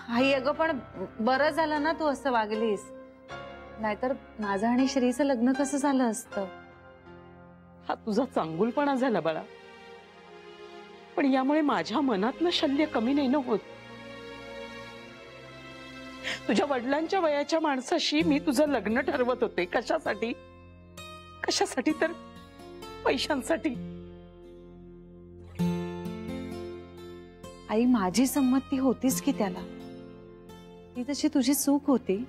आई अगं पण बरं झालं ना तू असं वागलीस, नाहीतर माझं आणि श्रीचं लग्न कसं झालं असतं. हा तुझा चांगुलपणा झाला बाळा, पण यामुळे माझ्या मनातलं शल्य कमी नाही न होत. तुझ्या वडिलांच्या वयाच्या माणसाशी मी तुझं लग्न ठरवत होते. कशासाठी? कशासाठी तर पैशांसाठी. आई माझी संमती होतीच की त्याला, ती तशी तुझी चूक होती.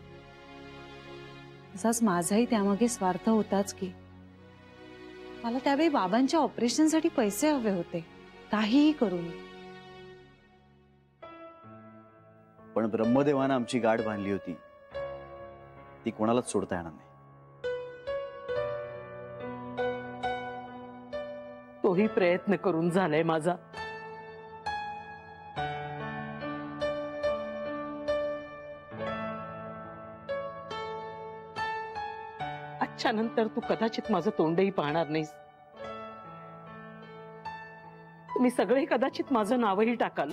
तसाच माझाही त्यामागे स्वार्थ होताच की. मला त्यावेळी बाबांच्या ऑपरेशनसाठी पैसे हवे होते, काहीही करून. पण ब्रह्मदेवानं आमची गाठ बांधली होती, ती कोणालाच सोडता येणार नाही. तोही प्रयत्न करून झालाय माझा. आजच्या नंतर तू कदाचित माझं तोंडही पाहणार नाहीस. तुम्ही सगळे कदाचित माझं नावही टाकाल,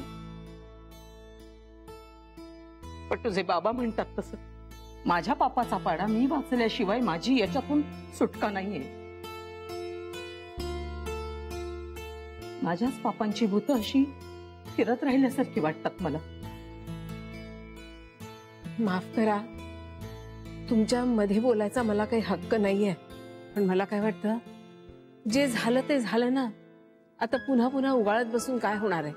पण तुझे बाबा म्हणतात तसं माझ्या पापाचा पाडा मी वाचल्याशिवाय माझी याच्यातून सुटका नाहीये. माझ्याच पापांची भूत अशी फिरत राहिल्यासारखी वाटतात मला. माफ करा, तुमच्या मध्ये बोलायचा मला काही हक्क नाहीये, पण मला काय वाटतं, जे झालं ते झालं ना. आता पुन्हा पुन्हा उगाळत बसून काय होणार आहे.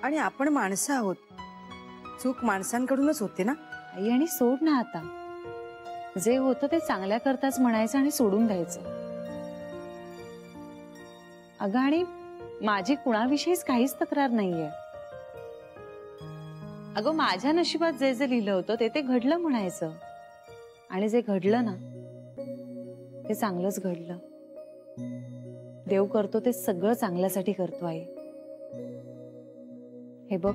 आणि आपण माणसं आहोत, चूक माणसांकडूनच होते ना. आई आणि सोड ना आता, जे होतं ते चांगल्या करताच म्हणायचं आणि सोडून द्यायचं. अगं आणि माझी कुणाविषयीच काहीच तक्रार नाहीये. अगं माझ्या नशिबात जे जे लिहिलं होतं ते ते घडलं म्हणायचं, आणि जे घडलं ना ते चांगलंच घडलं. देव करतो ते सगळं चांगल्यासाठी करतो. आई हे बघ,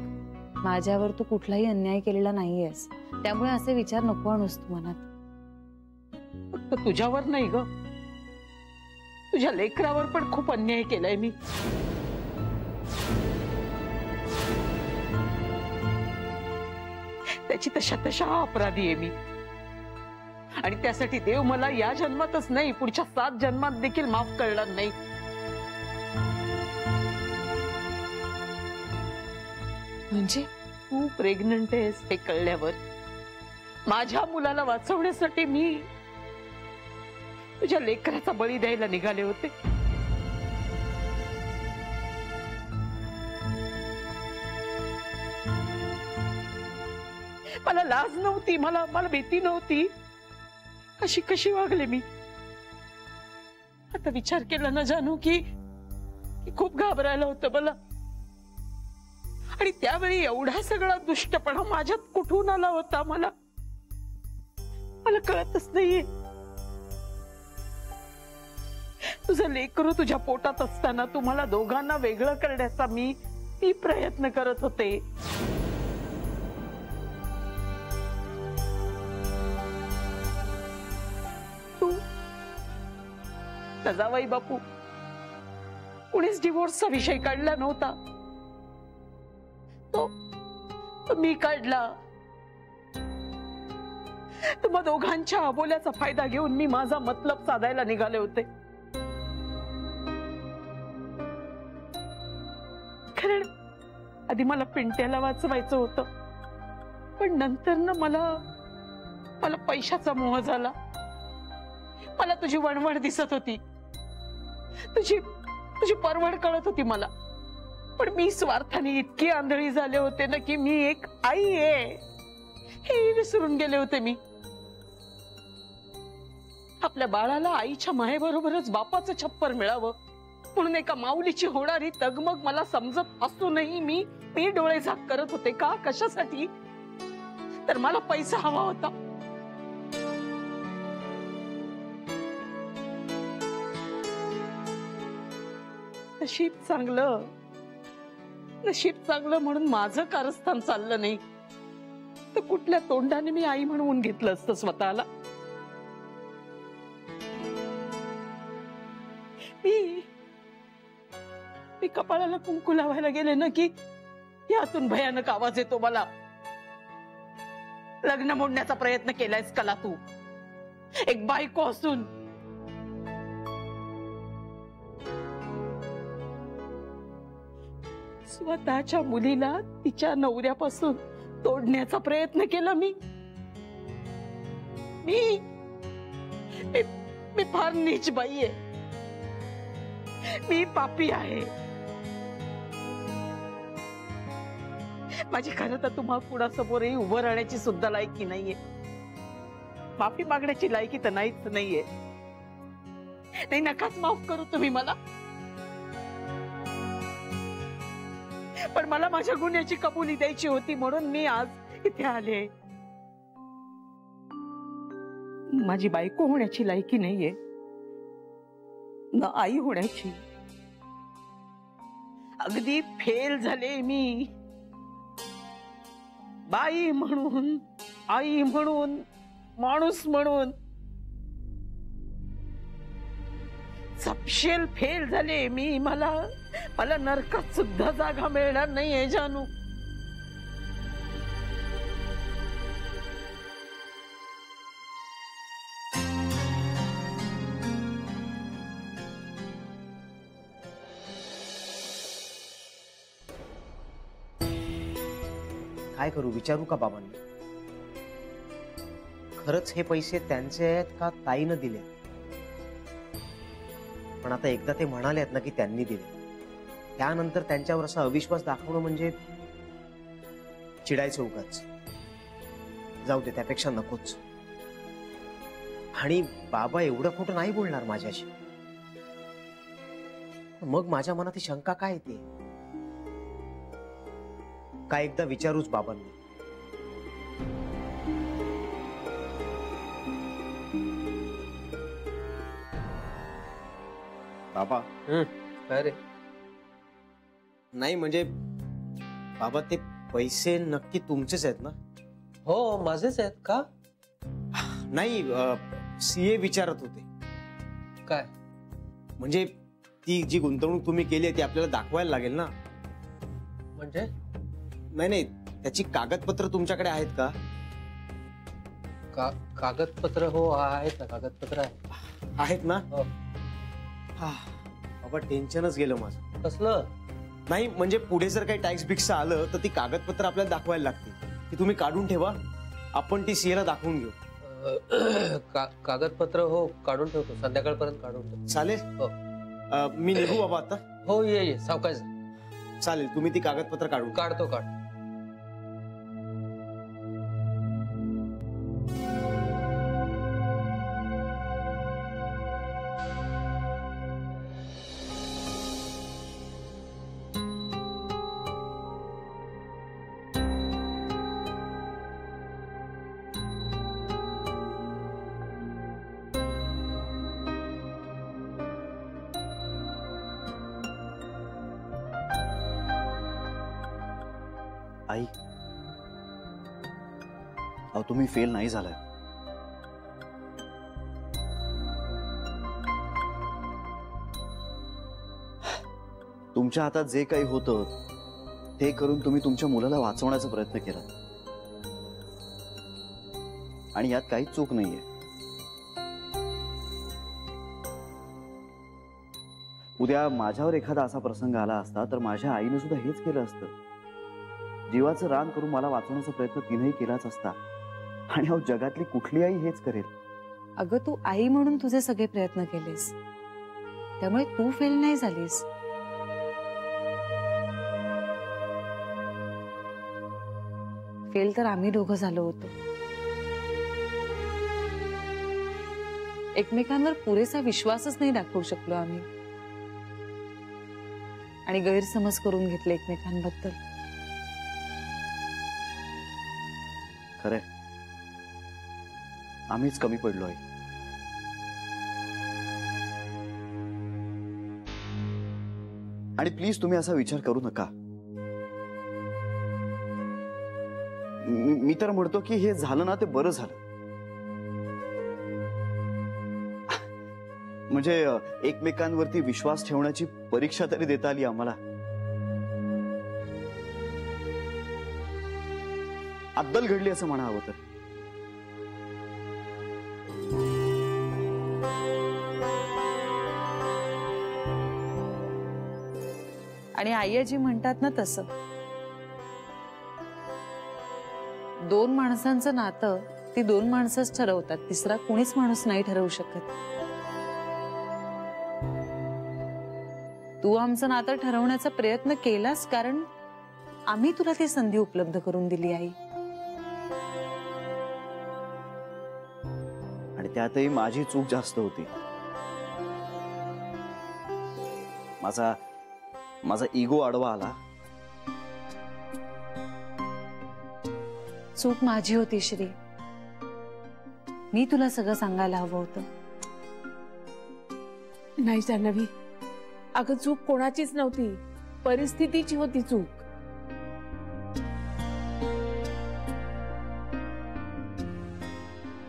माझ्यावर तू कुठलाही अन्याय केलेला नाहीयेस, त्यामुळे असे विचार नको आणूस तू मनात. फक्त तुझ्यावर नाही ग, तुझ्या लेकरावर पण खूप अन्याय केलाय मी. त्याची तशा अपराधी आहे मी, आणि त्यासाठी देव मला या जन्मातच नाही पुढच्या 7 जन्मात देखील माफ करणार नाही. म्हणजे तू प्रेग्नंट आहेस हे कळल्यावर माझ्या मुलाला वाचवण्यासाठी मी तुझ्या लेकराचा बळी द्यायला निघाले होते. मला लाज नव्हती, मला भीती नव्हती. कशी वागले मी. आता विचार केला ना जानू की खूप घाबरायला होतं मला. आणि त्यावेळी एवढा सगळा दुष्टपणा माझ्यात कुठून आला होता मला कळतच नाहीये. तुझं लेकरू तुझ्या पोटात असताना तुम्हाला दोघांना वेगळं करण्याचा मी प्रयत्न करत होते. तू जावई बापू कुणीच डिवोर्सचा विषय काढला नव्हता, तो मी काढला. तुम्हा दोघांच्या अबोल्याचा फायदा घेऊन मी माझा मतलब साधायला निघाले होते. कारण आधी मला पिंट्याला वाचवायचं होतं, पण नंतर ना मला पैशाचा मोह झाला. मला तुझी वणवण दिसत होती, तुझी परवड कळत होती मला. पण मी स्वार्थाने इतकी आंधळी झाले होते ना की मी एक आई आहे हे विसरून गेले होते मी. आपल्या बाळाला आईच्या मायेबरोबरच बापाचं छप्पर मिळावं म्हणून एका माऊलीची होणारी तगमग मला समजत असूनही मी डोळे झाक करत होते. का? कशासाठी? तर मला पैसा हवा होता. नशीब चांगलं म्हणून माझं कारस्थान चाललं नाही तर कुठल्या तोंडाने मी आई म्हणून घेतलं असतं स्वतःला. मी कपाळाला कुंकू लावायला गेले ना की यातून भयानक आवाज येतो मला. लग्न मोडण्याचा प्रयत्न केलायस कला तू, एक बायको असून. स्वतःच्या मुलीला तिच्या नवऱ्यापासून तोडण्याचा प्रयत्न केला मी. मी फार नीच बाई आहे. मी पापी आहे. माझी खरं तर तुम्हा कुणासमोरही उभं राहण्याची सुद्धा लायकी नाहीये. माफी मागण्याची लायकी तर नाहीये. नाही, नकाच माफ करू तुम्ही मला. पण मला माझ्या गुन्ह्याची कबुली द्यायची होती म्हणून मी आज इथे आले. माझी बायको होण्याची लायकी नाहीये, न आई होण्याची. अगदी फेल झाले मी. बाई म्हणून, आई म्हणून, माणूस म्हणून सपशेल फेल झाले मी. मला नरकात सुद्धा जागा मिळणार नाहीये जानू. काय करू, विचारू का बाबांना? खरंच हे पैसे त्यांचे आहेत का ताईनं दिले? पण आता एकदा ते म्हणाले आहेत ना की त्यांनी दिले, त्यानंतर त्यांच्यावर असा अविश्वास दाखवणं म्हणजे चिडायचं उगाच. जाऊ दे, त्यापेक्षा नकोच. आणि बाबा एवढं खोटं नाही बोलणार माझ्याशी. मग माझ्या मनात ही शंका काय येते? काय एकदा विचारूच बाबांनी. बाबा अरे नाही म्हणजे बाबा, ते पैसे नक्की तुमचेच आहेत ना? हो, माझेच आहेत. का? नाही, सीए विचारत होते. काय म्हणजे ती जी गुंतवणूक तुम्ही केली आहे ती आपल्याला दाखवायला लागेल ना. म्हणजे? नाही, त्याची कागदपत्र तुमच्याकडे आहेत का? कागदपत्र? हो, आहेत ना, कागदपत्र आहेत ना? हो. बाबा, टेन्शनच गेलं माझं. कसलं? नाही म्हणजे पुढे जर काही टॅक्स बिक्स आलं तर ती कागदपत्र आपल्याला दाखवायला लागतील. ती तुम्ही काढून ठेवा, आपण ती सीएला दाखवून घेऊ. कागदपत्र हो, काढून ठेवतो. संध्याकाळपर्यंत काढून ठेवतो. चालेल? हो. मी निघू बाबा आता? हो, ये सावकाश. चालेल, तुम्ही ती कागदपत्र काढून. काढतो. आई, अहो तुम्ही फेल नाही झालाय. तुमच्या हातात जे काही होतं ते करून तुम्ही तुमच्या मुलाला वाचवण्याचा प्रयत्न केला आणि यात काहीच चूक नाहीये. उद्या माझ्यावर एखादा असा प्रसंग आला असता तर माझ्या आईने सुद्धा हेच केलं असतं. जीवाचं रान करून मला वाचवण्याचा प्रयत्न तिनेही केलाच असता. आणि अहो जगातली कुठली आई हेच करेल? अगं, तू आई म्हणून तुझे सगळे प्रयत्न केलेस, त्यामुळे तू फेल नाही झालीस. फेल तर आम्ही दोघं झालो होतो. एकमेकांवर पुरेसा विश्वासच नाही दाखवू शकलो आम्ही, आणि गैरसमज करून घेतले एकमेकांबद्दल. खरंय, आम्हीच कमी पडलो आहे. आणि प्लीज तुम्ही असा विचार करू नका. मी तर म्हणतो की हे झालं ना ते बरं झालं. म्हणजे एकमेकांवरती विश्वास ठेवण्याची परीक्षा तरी देता आली आम्हाला. अद्दल घडली असं म्हणावं तर. आणि आईजी म्हणतात ना तसं, दोन माणसांचं नातं ती दोन माणसंच ठरवतात, तिसरा कोणीच माणूस नाही ठरवू शकत. तू आमचं नातं ठरवण्याचा प्रयत्न केलास कारण आम्ही तुला ती संधी उपलब्ध करून दिली आई. आणि त्यातही माझी चूक जास्त होती. माझा इगो आडवा आला. चूक माझी होती श्री, मी तुला सगळं सांगायला हवं होतं. नाही जान्हवी, अगं चूक कोणाचीच नव्हती, परिस्थितीची होती चूक.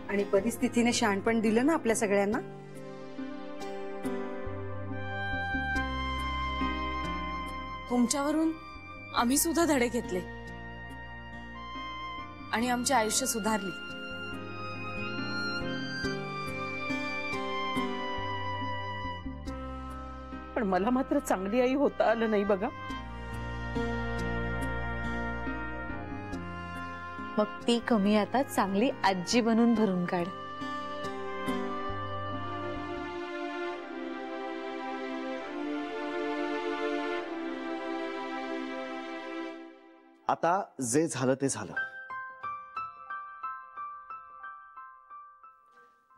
आणि परिस्थितीने शहाणपण दिलं ना आपल्या सगळ्यांना. तुमच्यावरून आम्ही सुद्धा धडे घेतले आणि आमचे आयुष्य सुधारली. पण मला मात्र चांगली आई होता आलं नाही बघा. मग ती कमी आता चांगली आजी बनून भरून काढ. आता जे झालं ते झालं.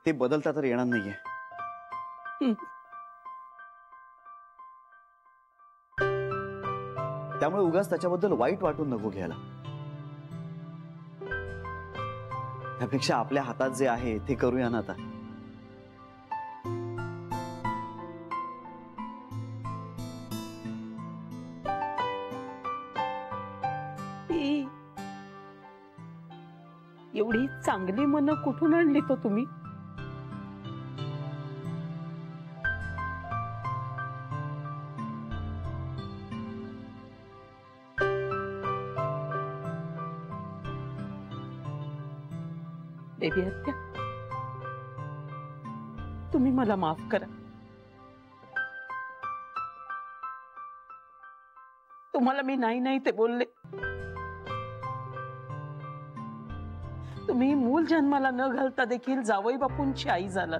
ते बदलता तर येणार नाहीये. त्यामुळे उगाच त्याच्याबद्दल वाईट वाटून नको घ्यायला. त्यापेक्षा आपल्या हातात जे आहे ते करूया ना आता. एवढी चांगली मनं कुठून आणली तो तुम्ही? देवी आत्या, तुम्ही मला माफ करा. तुम्हाला मी नाही नाही ते बोलले. तुम्ही मूल जन्माला न घालता देखील जावई बापूंची आई झालात.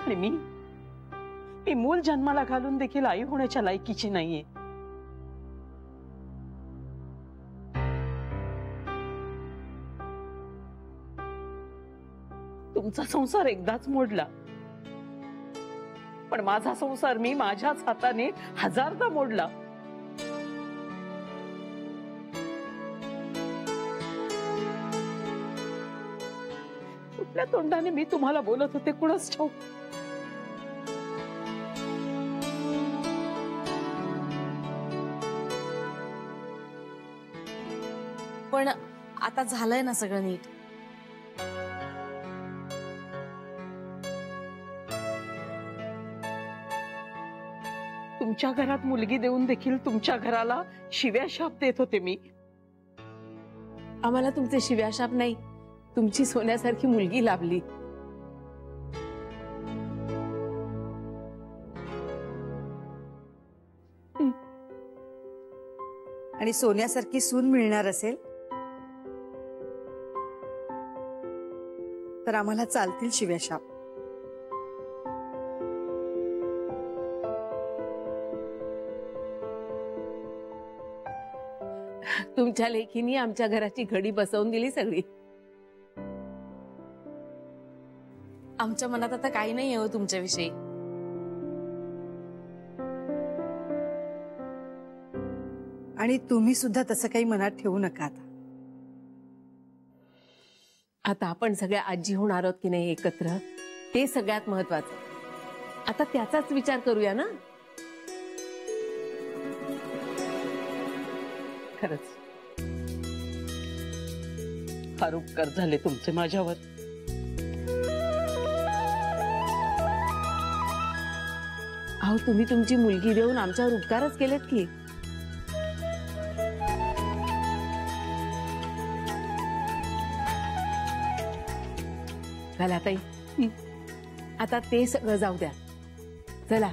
आणि मी मूल जन्माला घालून देखील आई होण्याच्या लायकीची नाहीये. तुमचा संसार एकदाच मोडला, पण माझा संसार मी माझ्याच हाताने हजारदा मोडला. कुठल्या तोंडाने मी तुम्हाला बोलत होते कुणाच ठाऊक. पण आता झालंय ना सगळं नीट. तुमच्या घरात मुलगी देऊन देखील तुमच्या घराला शिव्या शाप देत होते मी. आम्हाला तुमचे शिव्याशाप नाही, तुमची सोन्यासारखी मुलगी लाभली. आणि सोन्यासारखी सून मिळणार असेल तर आम्हाला चालतील शिव्याशाप. तुमच्या लेखीने आमच्या घराची घडी बसवून दिली सगळी. आमच्या मनात आता काही नाही हो तुमच्याविषयी. आणि तुम्ही सुद्धा तसं काही मनात ठेवू नका. आता आपण सगळ्या आजी होणार आहोत की नाही एकत्र, ते सगळ्यात महत्वाचं. आता त्याचाच विचार करूया ना. खरंच फार उपकार झाले तुमचे माझ्यावर. अहो अहो तुम्ही तुमची मुलगी देऊन आमच्यावर उपकारच केलेत की. चला ताई, आता ते सगळं जाऊ द्या. चला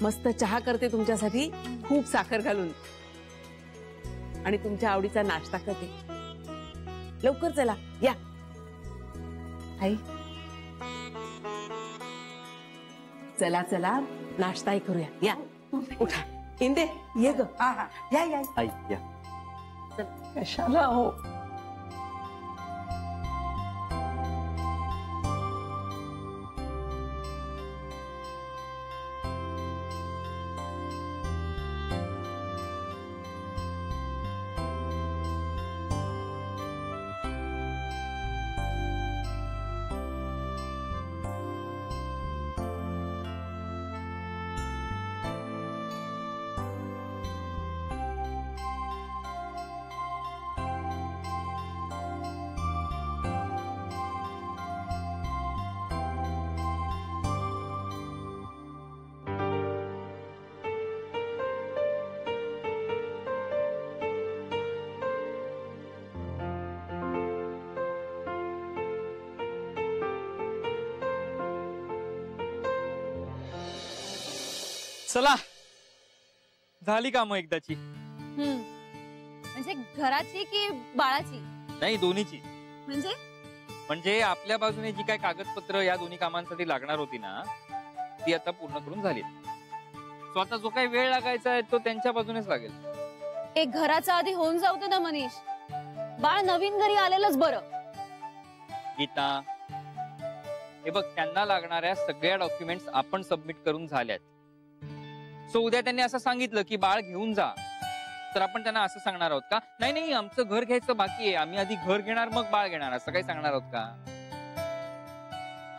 मस्त चहा करते तुमच्यासाठी, खूप साखर घालून, आणि तुमच्या आवडीचा नाश्ता करते. लवकर चला या. आई चला चला नाश्ताही करूया. या उठा. इंदे ये ग. हा हा या या आई या. कशाला हो. चला झाली का मग एकदाची? म्हणजे घराची की बाळाची? नाही, दोन्हीची. म्हणजे आपल्या बाजूने जी काय कागदपत्र या दोन्ही कामांसाठी लागणार होती ना, ती आता पूर्ण करून झाली. स्वतः जो काही वेळ लागायचा आहे तो त्यांच्या बाजूनेच लागेल. एक घराचा आधी होऊन जाऊ दे ना मनीष. बाळ नवीन घरी आलेलंच बरं. गीता, हे बघ, त्यांना लागणाऱ्या सगळ्या डॉक्युमेंट्स आपण सबमिट करून झाल्यात. सो उद्या त्यांनी असं सांगितलं की बाळ घेऊन जा, तर आपण त्यांना असं सांगणार आहोत का? नाही नाही, आमचं घर घ्यायचं बाकी आहे, आम्ही आधी घर घेणार मग बाळ घेणार, असं काही सांगणार आहोत का?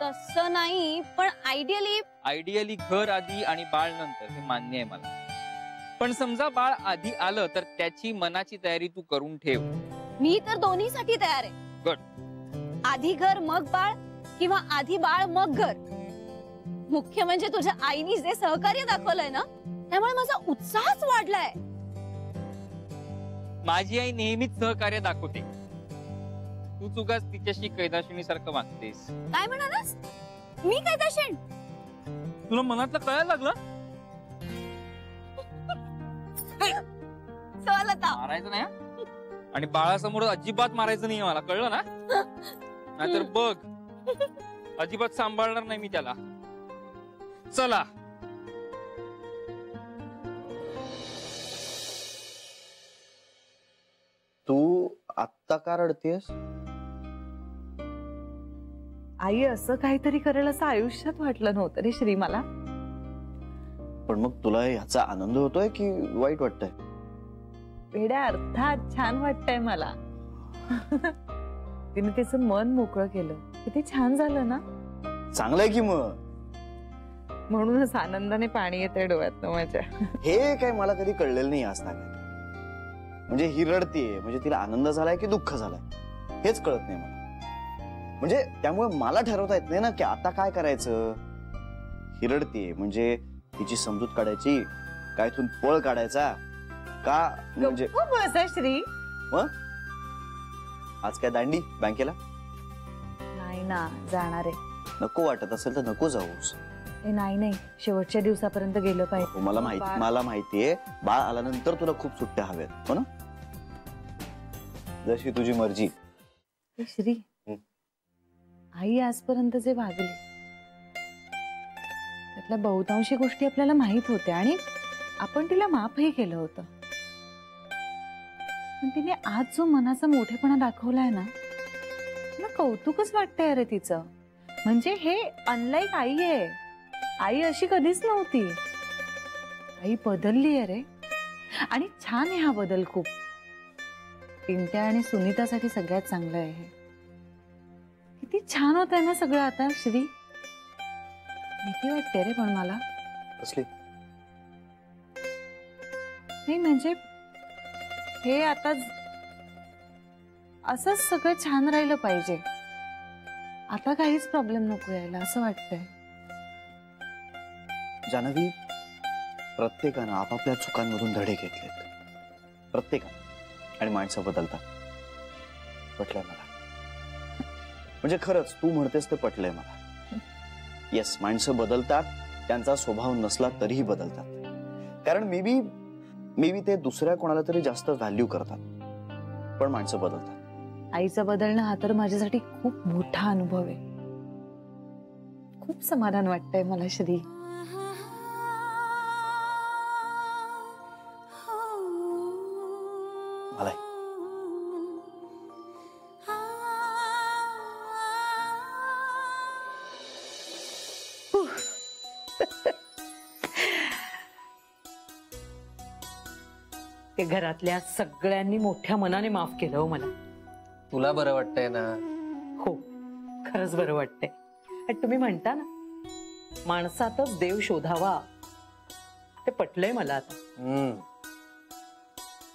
तसं नाही, पण आयडियली घर आधी आणि बाळ नंतर, हे मान्य आहे मला. पण समजा बाळ आधी आलं तर त्याची मनाची तयारी तू करून ठेव. मी तर दोन्हीसाठी तयार आहे. गुड. आधी घर मग बाळ, किंवा आधी बाळ मग घर. मुख्य म्हणजे तुझ्या आईनी जे सहकार्य दाखवलंय ना, त्यामुळे माझा उत्साहच वाढलाय. माझी आई नेहमीच सहकार्य दाखवते. तू चुकाच तिच्याशी कैदाशिनी सारखं वागतेस. काय म्हणालास? मी कैदाशीन? तुला मनातलं कळायला लागलं? चल आता. मारायचं नाही, आणि बाळासमोर अजिबात मारायचं नाही, मला कळलं ना? नाहीतर बघ, अजिबात सांभाळणार नाही मी त्याला. चला. तू आत्ता का रडतेस? आई असं काहीतरी करेल असं आयुष्यात वाटलं नव्हतं रे श्री मला. पण मग तुला ह्याचा आनंद होतोय की वाईट वाटतंय? वेड्या अर्थात छान वाटतंय मला. तिने तिचं मन मोकळं केलं, किती छान झालं ना. चांगलंय की मग. म्हणूनच आनंदाने पाणी येतंय डोळ्यात माझ्या. हे काय मला कधी कळलेलं नाही असणार. म्हणजे ही रडतीये म्हणजे तिला आनंद झालाय की दुःख झालाय हेच कळत नाही मला. म्हणजे त्यामुळे मला ठरवता येत नाही ना की आता काय करायचं. ही रडतीये म्हणजे तिची समजूत काढायची का इथून पळ काढायचा का? म्हणजे श्री मग आज काय दांडी बँकेला? नाही ना, जाणार आहे. नको वाटत असेल तर नको जाऊस. नाही, शेवटच्या दिवसापर्यंत गेलं पाहिजे. मला माहितीये बाळ आल्यानंतर तुला खूप सुट्ट्या हव्यात, हो ना? जशी तुझी मर्जी. श्री, आई आजपर्यंत जे वागली त्यातल्या बहुतांशी गोष्टी आपल्याला माहित होत्या आणि आपण तिला माफही केलं होतं. पण तिने आज जो मनाचा मोठेपणा दाखवलाय ना, मला कौतुकच वाटतंय अरे तिचं. म्हणजे हे अनलाईक आई आहे. आई अशी कधीच नव्हती. आई बदलली आहे रे, आणि छान आहे हा बदल खूप. पिंट्या आणि सुनीतासाठी सगळ्यात चांगलं आहे हे. किती छान होत आहे ना सगळं आता श्री. भीती वाटते रे पण मला. कसली? नाही म्हणजे हे आता असंच सगळं छान राहिलं पाहिजे. आता काहीच प्रॉब्लेम नको यायला असं वाटतंय. जानवी, प्रत्येकानं आपापल्या चुकांमधून धडे घेतलेत, प्रत्येकानं. आणि माणसं बदलतात. पटलंय मला. म्हणजे खरंच तू म्हणतेस ते पटलंय मला. येस, माणसं बदलतात, त्यांचा स्वभाव नसला तरीही बदलतात. कारण मे बी ते दुसऱ्या कोणाला तरी जास्त व्हॅल्यू करतात, पण माणसं बदलतात. आईचं बदलणं हा तर माझ्यासाठी खूप मोठा अनुभव आहे. खूप समाधान वाटतंय मला श्री. मलाही. ते घरातल्या सगळ्यांनी मोठ्या मनाने माफ केलं हो मला. तुला बरं वाटतंय ना? हो, खरंच बरं वाटतंय. आणि तुम्ही म्हणता ना माणसातच देव शोधावा, ते पटलंय मला आता.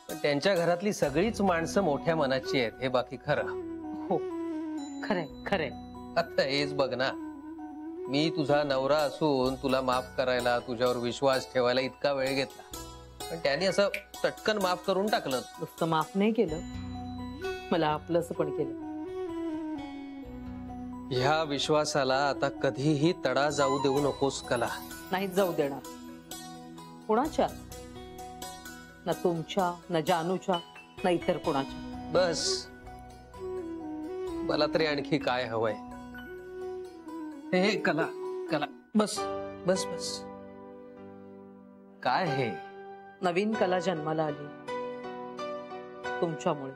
पण त्यांच्या घरातली सगळीच माणसं मोठ्या मनाची आहेत, हे बाकी खरं. हो, खरंय खरंय. आता हेच बघ ना, मी तुझा नवरा असून तुला माफ करायला, तुझ्यावर विश्वास ठेवायला इतका वेळ घेतला, पण त्यांनी असं चटकन माफ करून टाकलं. नुसतं माफ नाही केलं, मला आपलंसं पण केलं. ह्या विश्वासाला आता कधीही तडा जाऊ देऊ नकोस कला. नाही जाऊ देणार कोणाच्या, ना तुमच्या, ना जानूच्या, ना इतर कोणाच्या. बस, मला तरी आणखी काय हवंय. हे कला कला, बस बस बस. काय हे? नवीन कला जन्माला आली तुमच्यामुळे.